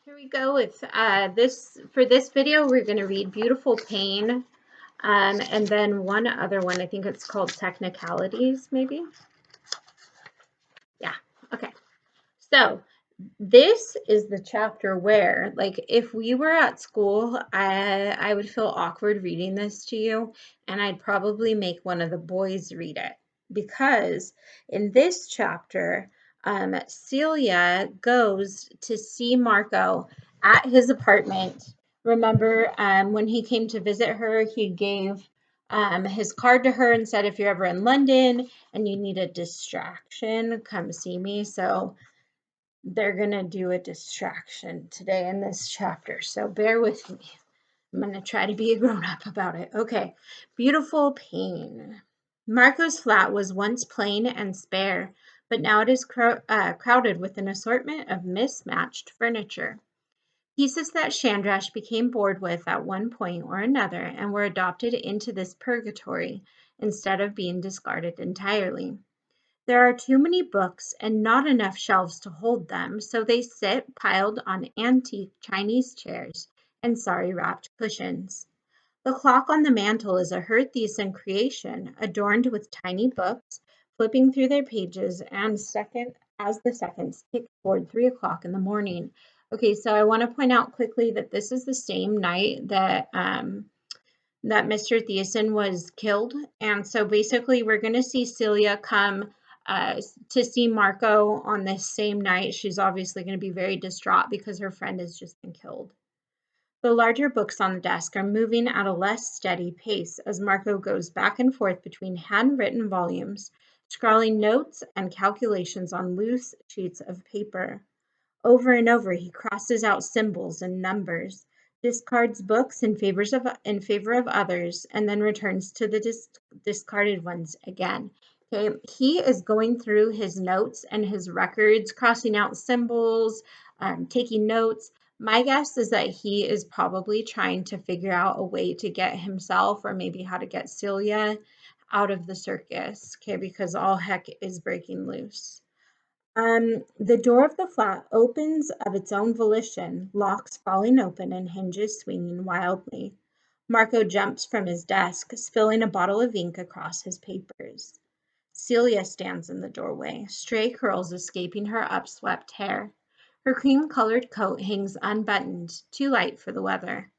Here we go with for this video, we're going to read Beautiful Pain, and then one other one. I think it's called Technicalities, maybe. Yeah. Okay. So this is the chapter where, like, if we were at school, I would feel awkward reading this to you, and I'd probably make one of the boys read it, because in this chapter, Celia goes to see Marco at his apartment. Remember, when he came to visit her, he gave his card to her and said, if you're ever in London and you need a distraction, come see me. So they're going to do a distraction today in this chapter. So bear with me. I'm going to try to be a grown-up about it. Okay. Beautiful Pain. Marco's flat was once plain and spare, but now it is crowded with an assortment of mismatched furniture. Pieces that Chandrash became bored with at one point or another and were adopted into this purgatory instead of being discarded entirely. There are too many books and not enough shelves to hold them, so they sit piled on antique Chinese chairs and sari-wrapped cushions. The clock on the mantel is a Herthian creation, adorned with tiny books, flipping through their pages as the seconds tick toward 3 o'clock in the morning. Okay, so I want to point out quickly that this is the same night that Mr. Thiessen was killed. And so basically we're going to see Celia come to see Marco on this same night. She's obviously going to be very distraught because her friend has just been killed. The larger books on the desk are moving at a less steady pace as Marco goes back and forth between handwritten volumes, scrawling notes and calculations on loose sheets of paper. Over and over, he crosses out symbols and numbers, discards books in favor of others, and then returns to the discarded ones again. Okay, he is going through his notes and his records, crossing out symbols, taking notes. My guess is that he is probably trying to figure out a way to get himself, or maybe how to get Celia, out of the circus, okay, because all heck is breaking loose. The door of the flat opens of its own volition, locks falling open and hinges swinging wildly. Marco jumps from his desk, spilling a bottle of ink across his papers. Celia stands in the doorway, stray curls escaping her upswept hair. Her cream-colored coat hangs unbuttoned, too light for the weather.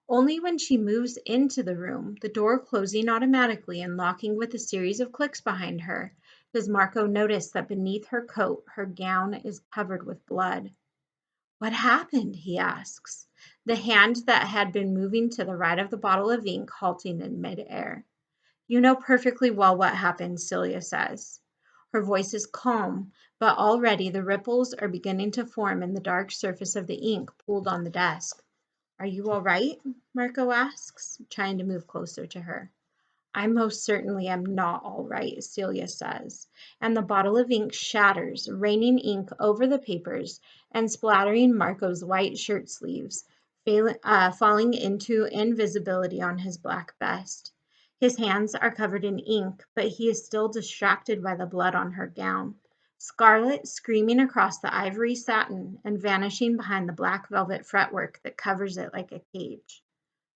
Only when she moves into the room, the door closing automatically and locking with a series of clicks behind her, does Marco notice that beneath her coat, her gown is covered with blood. What happened? He asks, the hand that had been moving to the right of the bottle of ink halting in midair. You know perfectly well what happened, Celia says. Her voice is calm, but already the ripples are beginning to form in the dark surface of the ink pooled on the desk. Are you all right? Marco asks, trying to move closer to her. I most certainly am not all right, Celia says, and the bottle of ink shatters, raining ink over the papers and splattering Marco's white shirt sleeves, falling into invisibility on his black vest. His hands are covered in ink, but he is still distracted by the blood on her gown. Scarlet screaming across the ivory satin and vanishing behind the black velvet fretwork that covers it like a cage.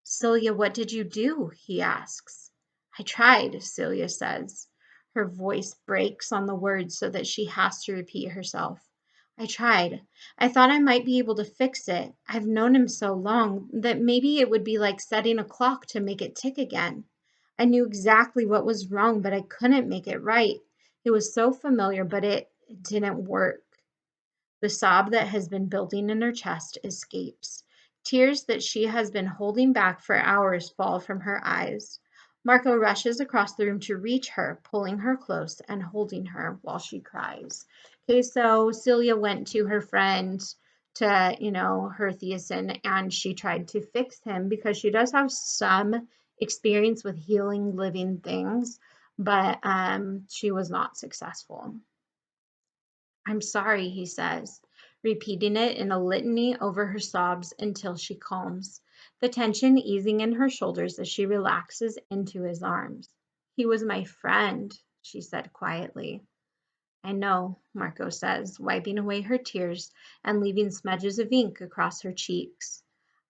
Celia, what did you do? He asks. I tried, Celia says. Her voice breaks on the words so that she has to repeat herself. I tried. I thought I might be able to fix it. I've known him so long that maybe it would be like setting a clock to make it tick again. I knew exactly what was wrong, but I couldn't make it right. It was so familiar, but it didn't work. The sob that has been building in her chest escapes. Tears that she has been holding back for hours fall from her eyes. Marco rushes across the room to reach her, pulling her close and holding her while she cries. Okay, so Celia went to her friend, to, her Thiessen, and she tried to fix him because she does have some experience with healing living things, but she was not successful. I'm sorry, he says, repeating it in a litany over her sobs until she calms, the tension easing in her shoulders as she relaxes into his arms. He was my friend, she said quietly. I know, Marco says, wiping away her tears and leaving smudges of ink across her cheeks.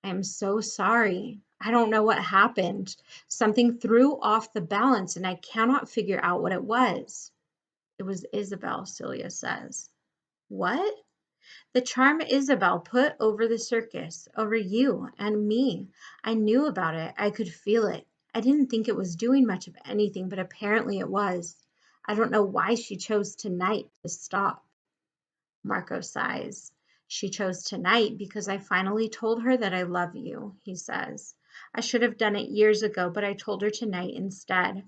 I am so sorry. I don't know what happened. Something threw off the balance and I cannot figure out what it was. It was Isabel, Celia says. What? The charm Isabel put over the circus, over you and me. I knew about it. I could feel it. I didn't think it was doing much of anything, but apparently it was. I don't know why she chose tonight to stop. Marco sighs. She chose tonight because I finally told her that I love you, he says. I should have done it years ago, but I told her tonight instead.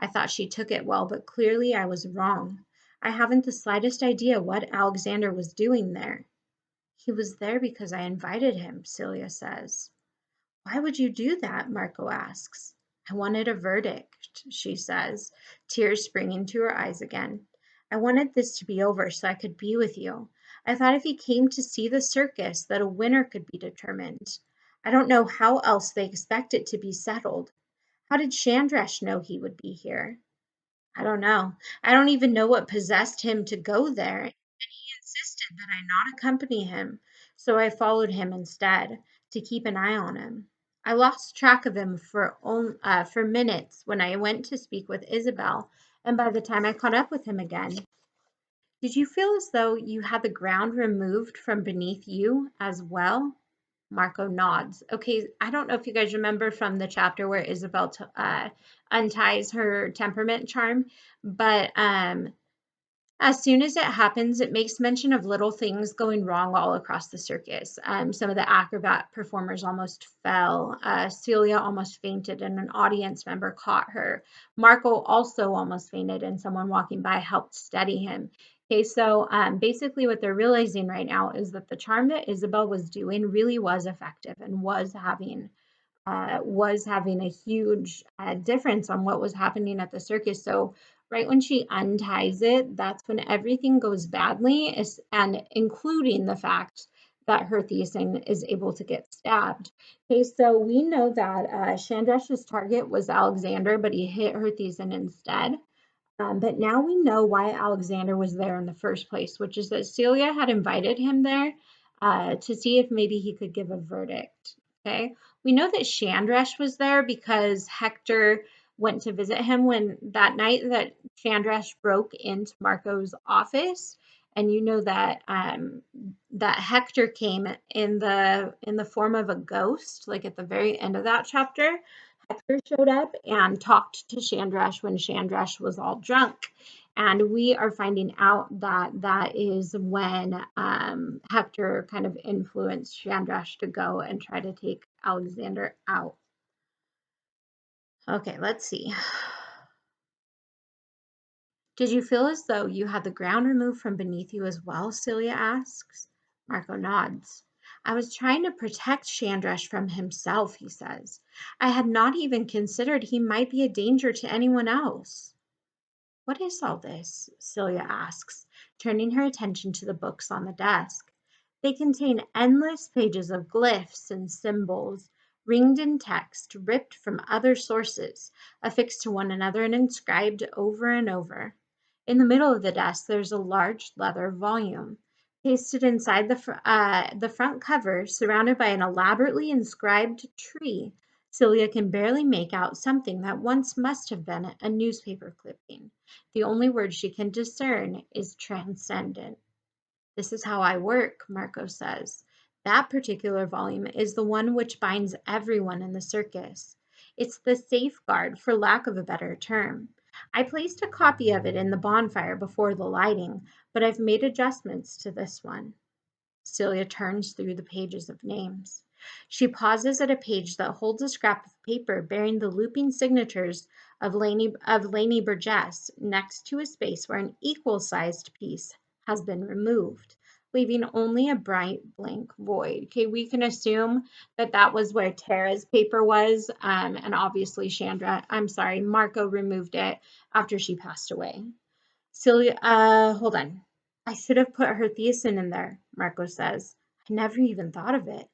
I thought she took it well, but clearly I was wrong. I haven't the slightest idea what Alexander was doing there. He was there because I invited him, Celia says. Why would you do that? Marco asks. I wanted a verdict, she says, tears springing to her eyes again. I wanted this to be over so I could be with you. I thought if he came to see the circus that a winner could be determined. I don't know how else they expect it to be settled. How did Chandrash know he would be here? I don't know. I don't even know what possessed him to go there. And he insisted that I not accompany him, so I followed him instead to keep an eye on him. I lost track of him for minutes when I went to speak with Isabel, and by the time I caught up with him again, did you feel as though you had the ground removed from beneath you as well? Marco nods. Okay, I don't know if you guys remember from the chapter where Isabel unties her temperament charm, but as soon as it happens, it makes mention of little things going wrong all across the circus. Some of the acrobat performers almost fell. Celia almost fainted, and an audience member caught her. Marco also almost fainted, and someone walking by helped steady him. Okay, so basically, what they're realizing right now is that the charm that Isabel was doing really was effective and was having a huge difference on what was happening at the circus. So right when she unties it, that's when everything goes badly, and including the fact that her Thiessen is able to get stabbed. Okay, so we know that Chandrash's target was Alexander, but he hit her Thiessen instead. But now we know why Alexander was there in the first place, which is that Celia had invited him there to see if maybe he could give a verdict. Okay, we know that Chandrash was there because Hector went to visit him when that night that Chandrash broke into Marco's office, and you know that that Hector came in the form of a ghost, like at the very end of that chapter. Hector showed up and talked to Chandrash when Chandrash was all drunk. And we are finding out that that is when Hector kind of influenced Chandrash to go and try to take Alexander out. Okay, let's see. Did you feel as though you had the ground removed from beneath you as well? Celia asks. Marco nods. I was trying to protect Chandrash from himself, he says. I had not even considered he might be a danger to anyone else. What is all this? Celia asks, turning her attention to the books on the desk. They contain endless pages of glyphs and symbols, ringed in text, ripped from other sources, affixed to one another and inscribed over and over. In the middle of the desk, there's a large leather volume. Pasted inside the front cover, surrounded by an elaborately inscribed tree, Celia can barely make out something that once must have been a newspaper clipping. The only word she can discern is transcendent. This is how I work, Marco says. That particular volume is the one which binds everyone in the circus. It's the safeguard, for lack of a better term. I placed a copy of it in the bonfire before the lighting, but I've made adjustments to this one. Celia turns through the pages of names. She pauses at a page that holds a scrap of paper bearing the looping signatures of Laney Burgess next to a space where an equal-sized piece has been removed, leaving only a bright blank void. Okay, we can assume that that was where Tara's paper was, and obviously Marco removed it after she passed away. Celia, hold on. I should have put her Thiessen in there, Marco says. I never even thought of it.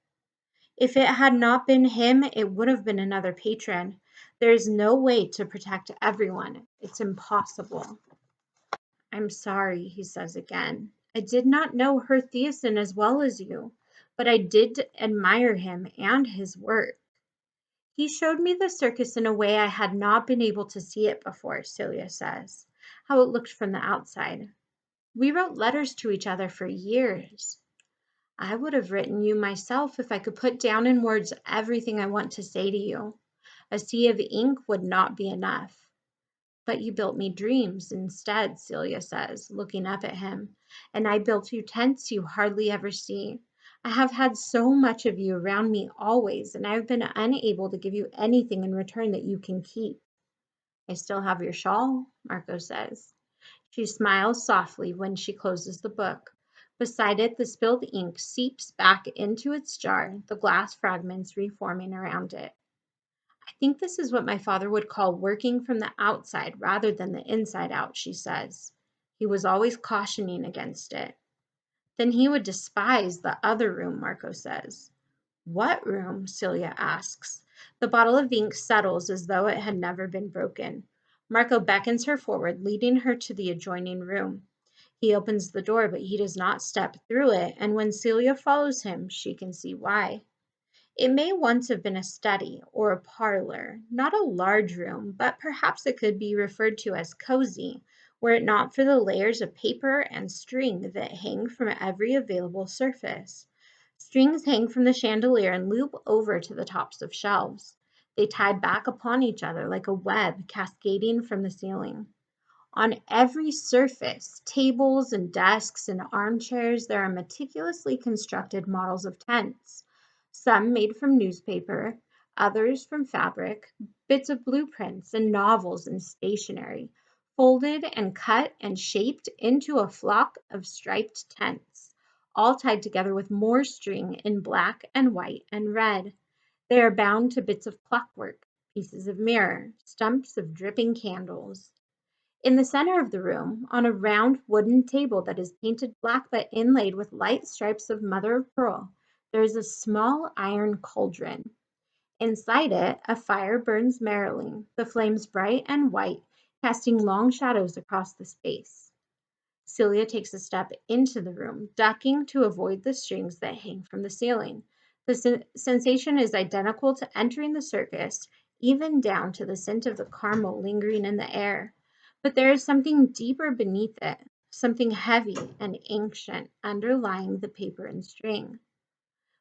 If it had not been him, it would have been another patron. There is no way to protect everyone. It's impossible. I'm sorry, he says again. I did not know Herr Thiessen as well as you, but I did admire him and his work. He showed me the circus in a way I had not been able to see it before, Celia says, how it looked from the outside. We wrote letters to each other for years. I would have written you myself if I could put down in words everything I want to say to you. A sea of ink would not be enough. But you built me dreams instead, Celia says, looking up at him. And I built you tents you hardly ever see. I have had so much of you around me always, and I have been unable to give you anything in return that you can keep. I still have your shawl, Marco says. She smiles softly when she closes the book. Beside it, the spilled ink seeps back into its jar, the glass fragments reforming around it. I think this is what my father would call working from the outside rather than the inside out, she says. He was always cautioning against it. Then he would despise the other room, Marco says. What room? Celia asks. The bottle of ink settles as though it had never been broken. Marco beckons her forward, leading her to the adjoining room. He opens the door, but he does not step through it, and when Celia follows him, she can see why. It may once have been a study or a parlor, not a large room, but perhaps it could be referred to as cozy, were it not for the layers of paper and string that hang from every available surface. Strings hang from the chandelier and loop over to the tops of shelves. They tie back upon each other like a web cascading from the ceiling. On every surface, tables and desks and armchairs, there are meticulously constructed models of tents, some made from newspaper, others from fabric, bits of blueprints and novels and stationery, folded and cut and shaped into a flock of striped tents, all tied together with more string in black and white and red. They are bound to bits of clockwork, pieces of mirror, stumps of dripping candles. In the center of the room, on a round wooden table that is painted black but inlaid with light stripes of mother of pearl, there is a small iron cauldron. Inside it, a fire burns merrily, the flames bright and white, casting long shadows across the space. Celia takes a step into the room, ducking to avoid the strings that hang from the ceiling. The sensation is identical to entering the circus, even down to the scent of the caramel lingering in the air. But there is something deeper beneath it, something heavy and ancient underlying the paper and string.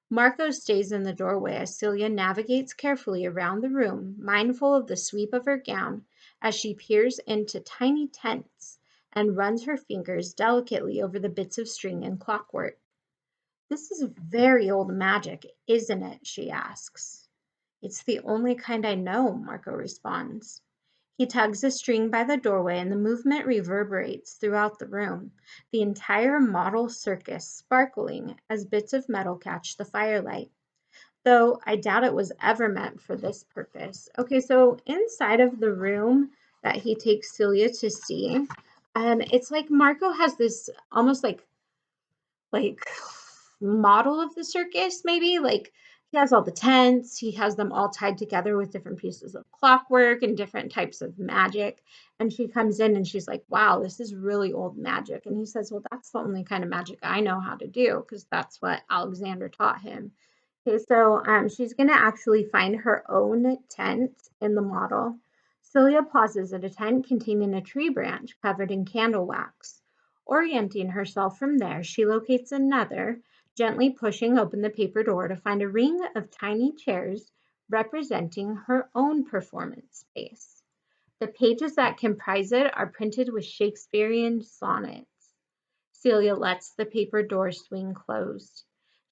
Marco stays in the doorway as Celia navigates carefully around the room, mindful of the sweep of her gown as she peers into tiny tents and runs her fingers delicately over the bits of string and clockwork. This is very old magic, isn't it? She asks. It's the only kind I know, Marco responds. He tugs a string by the doorway and the movement reverberates throughout the room, the entire model circus sparkling as bits of metal catch the firelight. Though I doubt it was ever meant for this purpose. Okay, so inside of the room that he takes Celia to see, it's like Marco has this almost like model of the circus, maybe like he has all the tents, he has them all tied together with different pieces of clockwork and different types of magic. And she comes in and she's like, wow, this is really old magic. And he says, well, that's the only kind of magic I know how to do because that's what Alexander taught him. Okay, so she's going to actually find her own tent in the model. Celia pauses at a tent containing a tree branch covered in candle wax. Orienting herself from there, she locates another, gently pushing open the paper door to find a ring of tiny chairs representing her own performance space. The pages that comprise it are printed with Shakespearean sonnets. Celia lets the paper door swing closed.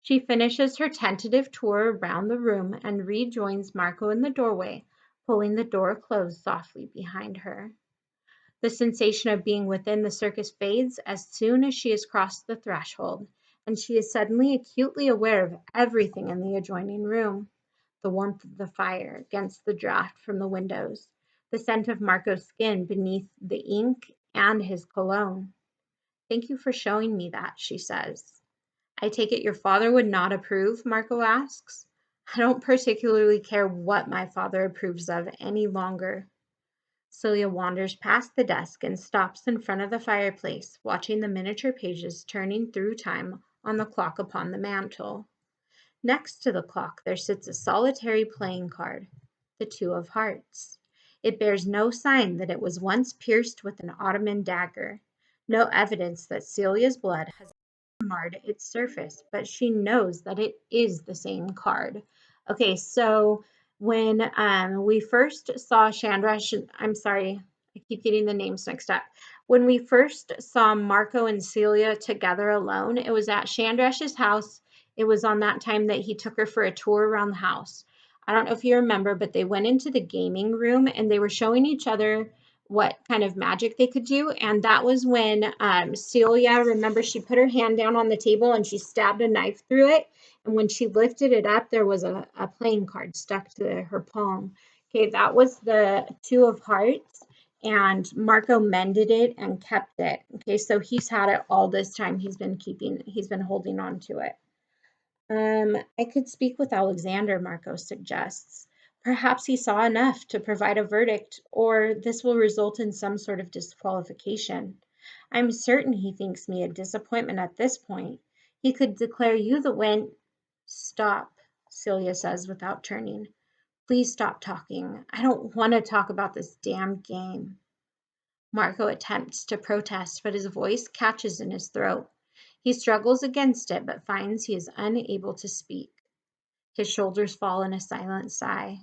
She finishes her tentative tour around the room and rejoins Marco in the doorway, pulling the door closed softly behind her. The sensation of being within the circus fades as soon as she has crossed the threshold, and she is suddenly acutely aware of everything in the adjoining room. The warmth of the fire against the draught from the windows, the scent of Marco's skin beneath the ink, and his cologne. Thank you for showing me that, she says. I take it your father would not approve, Marco asks. I don't particularly care what my father approves of any longer. Celia wanders past the desk and stops in front of the fireplace, watching the miniature pages turning through time on the clock upon the mantel. Next to the clock there sits a solitary playing card, the Two of Hearts. It bears no sign that it was once pierced with an Ottoman dagger, no evidence that Celia's blood has marred its surface, but she knows that it is the same card. Okay, so when we first saw Chandrash, I'm sorry, I keep getting the names mixed up. When we first saw Marco and Celia together alone, it was at Chandrash's house. It was on that time that he took her for a tour around the house. I don't know if you remember, but they went into the gaming room and they were showing each other what kind of magic they could do. And that was when Celia, remember, she put her hand down on the table and she stabbed a knife through it. And when she lifted it up, there was a playing card stuck to her palm. Okay, that was the Two of Hearts. And Marco mended it and kept it. Okay, so he's had it all this time. He's been holding on to it. I could speak with Alexander, Marco suggests. Perhaps he saw enough to provide a verdict, or this will result in some sort of disqualification. I'm certain he thinks me a disappointment at this point. He could declare you the win. Stop, Celia says without turning. Please stop talking. I don't want to talk about this damn game. Marco attempts to protest, but his voice catches in his throat. He struggles against it, but finds he is unable to speak. His shoulders fall in a silent sigh.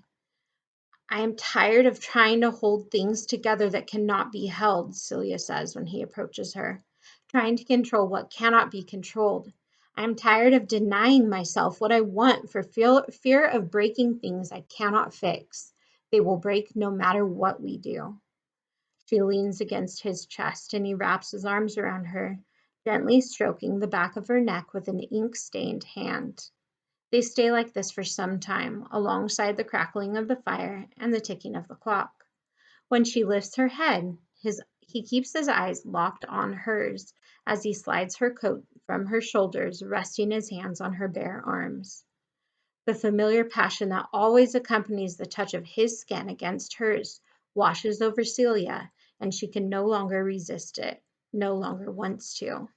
I am tired of trying to hold things together that cannot be held, Celia says when he approaches her, trying to control what cannot be controlled. I am tired of denying myself what I want for fear of breaking things I cannot fix. They will break no matter what we do. She leans against his chest and he wraps his arms around her, gently stroking the back of her neck with an ink-stained hand. They stay like this for some time, alongside the crackling of the fire and the ticking of the clock. When she lifts her head, he keeps his eyes locked on hers as he slides her coat from her shoulders, resting his hands on her bare arms. The familiar passion that always accompanies the touch of his skin against hers washes over Celia, and she can no longer resist it, no longer wants to.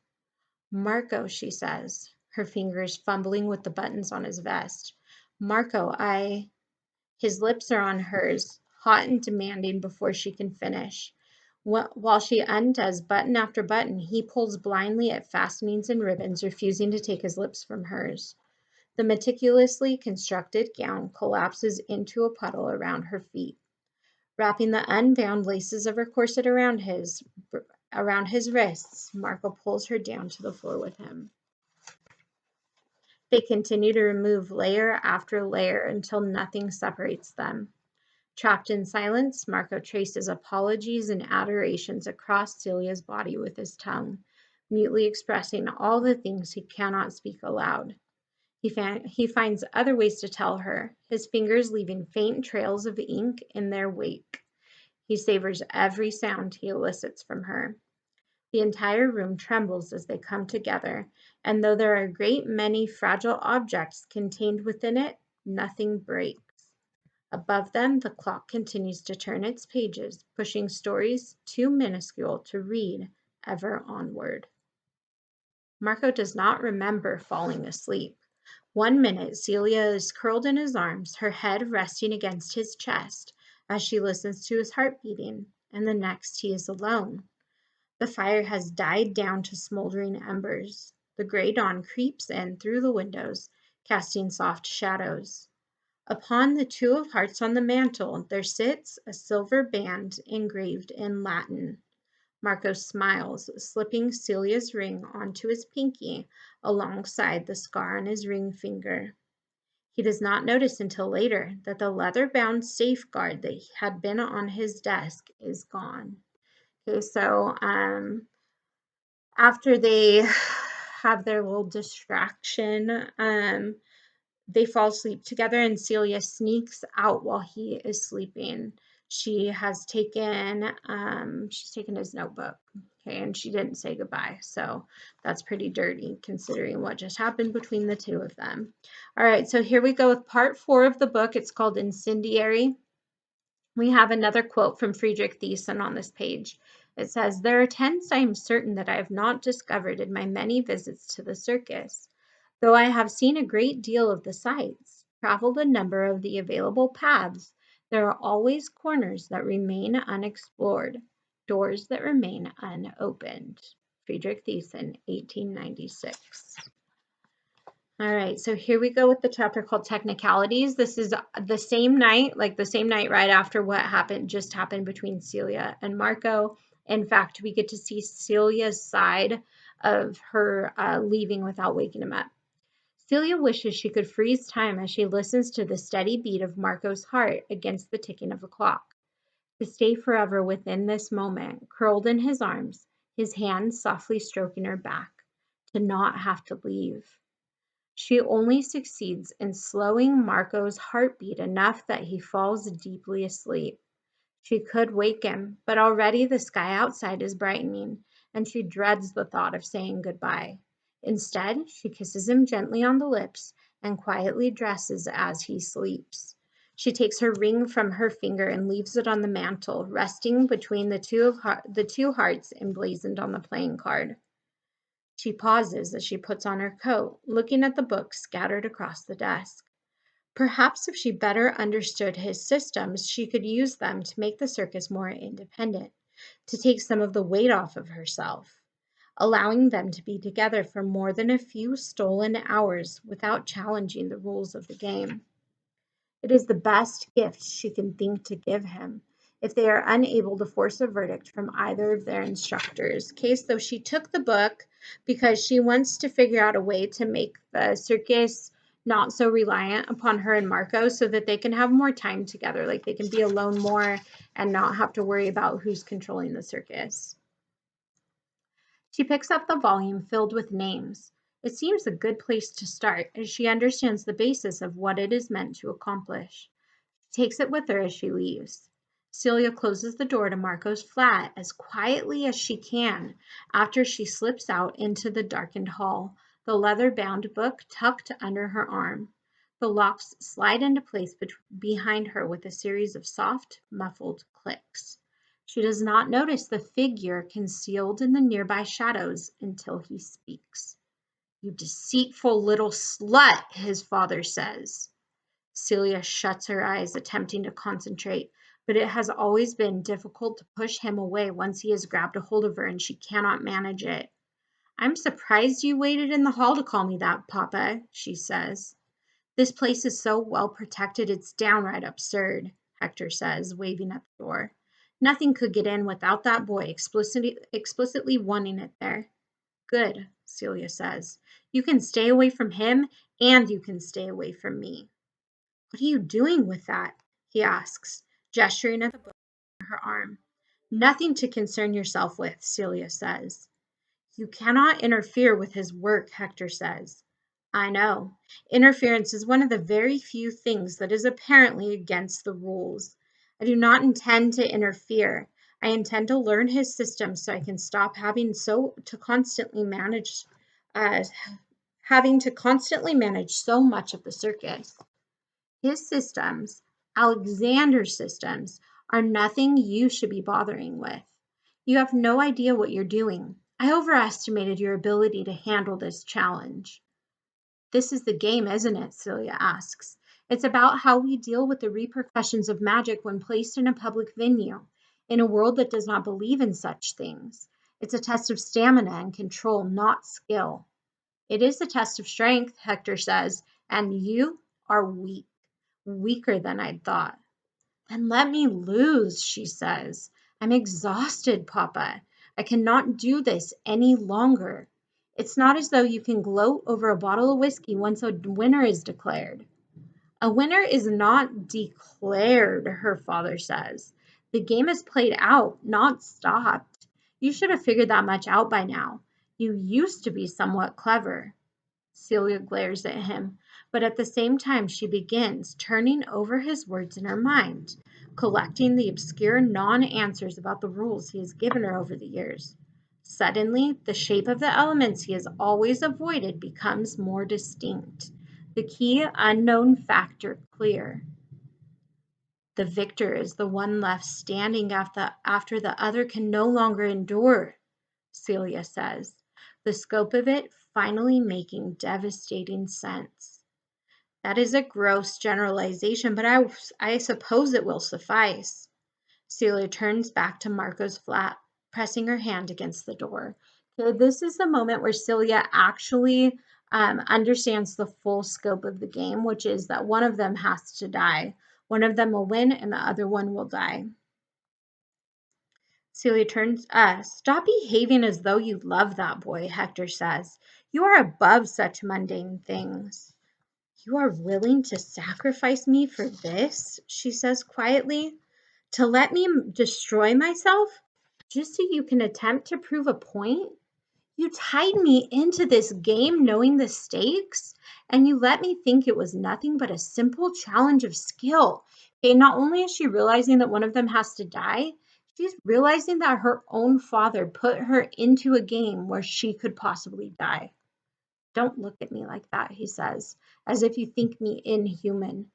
Marco, she says, her fingers fumbling with the buttons on his vest. Marco, His lips are on hers, hot and demanding before she can finish. While she undoes button after button, he pulls blindly at fastenings and ribbons, refusing to take his lips from hers. The meticulously constructed gown collapses into a puddle around her feet. Wrapping the unbound laces of her corset around his wrists, Marco pulls her down to the floor with him. They continue to remove layer after layer until nothing separates them. Trapped in silence, Marco traces apologies and adorations across Celia's body with his tongue, mutely expressing all the things he cannot speak aloud. He finds other ways to tell her, his fingers leaving faint trails of ink in their wake. He savors every sound he elicits from her. The entire room trembles as they come together, and though there are a great many fragile objects contained within it, nothing breaks. Above them, the clock continues to turn its pages, pushing stories too minuscule to read ever onward. Marco does not remember falling asleep. One minute, Celia is curled in his arms, her head resting against his chest as she listens to his heart beating, and the next he is alone. The fire has died down to smoldering embers. The gray dawn creeps in through the windows, casting soft shadows. Upon the Two of Hearts on the mantel there sits a silver band engraved in Latin. Marco smiles, slipping Celia's ring onto his pinky alongside the scar on his ring finger. He does not notice until later that the leather-bound safeguard that had been on his desk is gone. Okay, so after they have their little distraction, they fall asleep together and Celia sneaks out while he is sleeping. She's taken his notebook, okay, and she didn't say goodbye. So that's pretty dirty considering what just happened between the two of them. All right, so here we go with part 4 of the book. It's called Incendiary. We have another quote from Friedrich Thiessen on this page. It says, "There are tents I am certain that I have not discovered in my many visits to the circus. Though I have seen a great deal of the sights, traveled a number of the available paths, there are always corners that remain unexplored, doors that remain unopened." Friedrich Thiessen, 1896. All right, so here we go with the chapter called Technicalities. This is the same night, like the same night right after what just happened between Celia and Marco. In fact, we get to see Celia's side of her leaving without waking him up. Celia wishes she could freeze time as she listens to the steady beat of Marco's heart against the ticking of the clock. To stay forever within this moment, curled in his arms, his hands softly stroking her back. To not have to leave. She only succeeds in slowing Marco's heartbeat enough that he falls deeply asleep. She could wake him, but already the sky outside is brightening, and she dreads the thought of saying goodbye. Instead, she kisses him gently on the lips and quietly dresses as he sleeps. She takes her ring from her finger and leaves it on the mantel, resting between the two hearts emblazoned on the playing card. She pauses as she puts on her coat, looking at the books scattered across the desk. Perhaps if she better understood his systems, she could use them to make the circus more independent, to take some of the weight off of herself, allowing them to be together for more than a few stolen hours without challenging the rules of the game. It is the best gift she can think to give him if they are unable to force a verdict from either of their instructors. Okay, so she took the book because she wants to figure out a way to make the circus not so reliant upon her and Marco so that they can have more time together, like they can be alone more and not have to worry about who's controlling the circus. She picks up the volume filled with names. It seems a good place to start as she understands the basis of what it is meant to accomplish. She takes it with her as she leaves. Celia closes the door to Marco's flat as quietly as she can after she slips out into the darkened hall, the leather-bound book tucked under her arm. The locks slide into place behind her with a series of soft, muffled clicks. She does not notice the figure concealed in the nearby shadows until he speaks. "You deceitful little slut," his father says. Celia shuts her eyes, attempting to concentrate, but it has always been difficult to push him away once he has grabbed a hold of her and she cannot manage it. "I'm surprised you waited in the hall to call me that, Papa," she says. "This place is so well protected it's downright absurd," Hector says, waving at the door. "Nothing could get in without that boy explicitly wanting it there." "Good," Celia says. "You can stay away from him and you can stay away from me." "What are you doing with that?" he asks, gesturing at the book on her arm. "Nothing to concern yourself with," Celia says. "You cannot interfere with his work," Hector says. "I know. Interference is one of the very few things that is apparently against the rules. I do not intend to interfere. I intend to learn his system so I can stop uh, having to constantly manage so much of the circus. His systems, Alexander's systems, are nothing you should be bothering with. You have no idea what you're doing. I overestimated your ability to handle this challenge." "This is the game, isn't it?" Celia asks. "It's about how we deal with the repercussions of magic when placed in a public venue, in a world that does not believe in such things. It's a test of stamina and control, not skill." "It is a test of strength," Hector says, "and you are weak. Weaker than I'd thought." "Then let me lose," she says. "I'm exhausted, Papa. I cannot do this any longer. It's not as though you can gloat over a bottle of whiskey once a winner is declared." "A winner is not declared," her father says. "The game is played out, not stopped. You should have figured that much out by now. You used to be somewhat clever." Celia glares at him, but at the same time she begins turning over his words in her mind, collecting the obscure non-answers about the rules he has given her over the years. Suddenly, the shape of the elements he has always avoided becomes more distinct, the key unknown factor clear. The victor is the one left standing after the other can no longer endure, Celia says, the scope of it finally making devastating sense. That is a gross generalization, but I suppose it will suffice. Celia turns back to Marco's flat, pressing her hand against the door. Okay, this is the moment where Celia actually understands the full scope of the game, which is that one of them has to die. One of them will win and the other one will die. Celia turns, stop behaving as though you love that boy, Hector says. You are above such mundane things. You are willing to sacrifice me for this, she says quietly. To let me destroy myself just so you can attempt to prove a point? You tied me into this game knowing the stakes, and you let me think it was nothing but a simple challenge of skill. Okay, not only is she realizing that one of them has to die, she's realizing that her own father put her into a game where she could possibly die. Don't look at me like that, he says, as if you think me inhuman.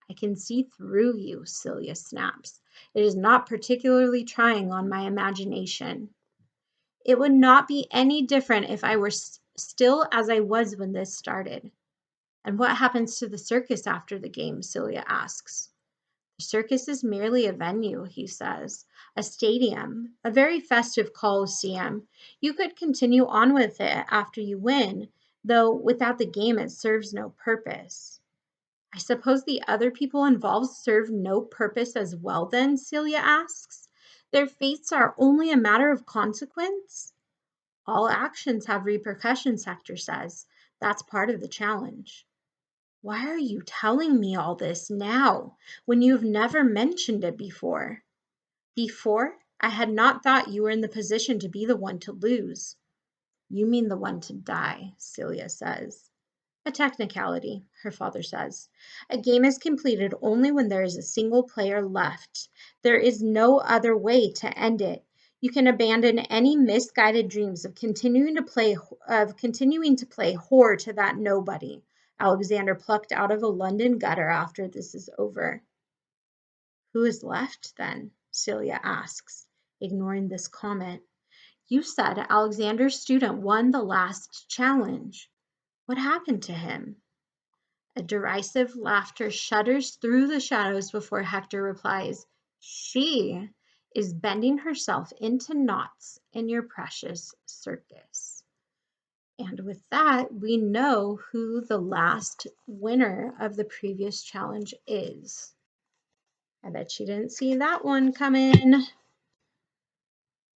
I can see through you, Celia snaps. It is not particularly trying on my imagination. It would not be any different if I were still as I was when this started. And what happens to the circus after the game? Celia asks. The circus is merely a venue, he says, a stadium, a very festive coliseum. You could continue on with it after you win, though without the game it serves no purpose. I suppose the other people involved serve no purpose as well then, Celia asks. Their fates are only a matter of consequence? All actions have repercussions, Hector says. That's part of the challenge. Why are you telling me all this now, when you've never mentioned it before? Before, I had not thought you were in the position to be the one to lose. You mean the one to die, Celia says. A technicality, her father says. A game is completed only when there is a single player left. There is no other way to end it. You can abandon any misguided dreams of continuing to play whore to that nobody. Alexander plucked out of a London gutter after this is over. Who is left then? Celia asks, ignoring this comment. You said Alexander's student won the last challenge. What happened to him? A derisive laughter shudders through the shadows before Hector replies, She is bending herself into knots in your precious circus. And with that, we know who the last winner of the previous challenge is. I bet you didn't see that one coming.